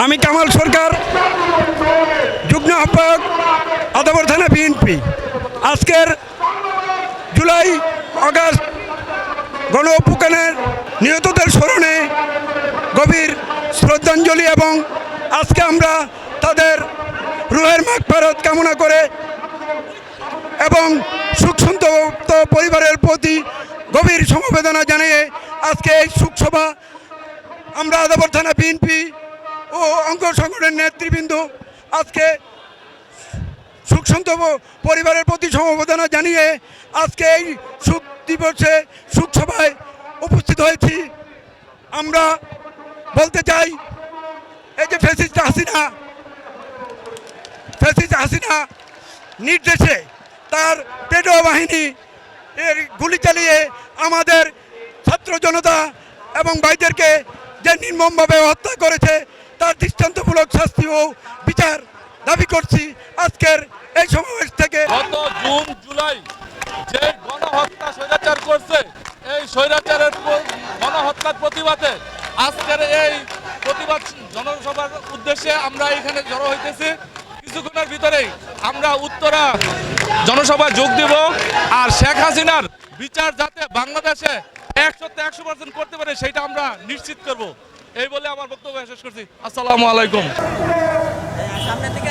আমি কামাল সরকার, যুগ্ম আহ্বায়ক, আদাবর থানা বিএনপি। আজকের জুলাই আগস্ট গণ অভ্যুত্থানের নিহতদের স্মরণে গভীর শ্রদ্ধাঞ্জলি এবং আজকে আমরা তাদের রুহের মাগফিরাত কামনা করে এবং শোকসন্তপ্ত পরিবারের প্রতি গভীর সমবেদনা জানিয়ে আজকে এই শোকসভা আমরা আদাবর থানা বিএনপি ও অঙ্গ সংগঠনের নেতৃবৃন্দ আজকে শোকসন্তপ্ত পরিবারের প্রতি সমবেদনা জানিয়ে আজকে এই শোক দিবসে শোকসভায় উপস্থিত হয়েছি। আমরা বলতে চাই, এই যে ফ্যাসিস্ট হাসিনা নির্দেশে তার পেটো বাহিনী এর গুলি চালিয়ে আমাদের ছাত্র জনতা এবং ভাইদেরকে যে নির্মমভাবে হত্যা করেছে তার দৃষ্টান্তমূলক শাস্তি ও বিচার দাবি করছি। আজকের এই সমাবেশ থেকে গত জুন জুলাই যে গণহত্যা স্বৈরাচার করছে, এই স্বৈরাচারের গণহত্যার প্রতিবাদে আজকের এই প্রতিবাদ জনসভার উদ্দেশ্যে আমরা এখানে জড়ো হইতেছি। কিছুক্ষণের ভিতরেই আমরা উত্তরা জনসভায় যোগ দিব। আর শেখ হাসিনার বিচার যাতে বাংলাদেশে 100% করতে পারে সেটা আমরা নিশ্চিত করব। এই বলে আমার বক্তব্য শেষ করছি। আসসালামু আলাইকুম। সামনে থেকে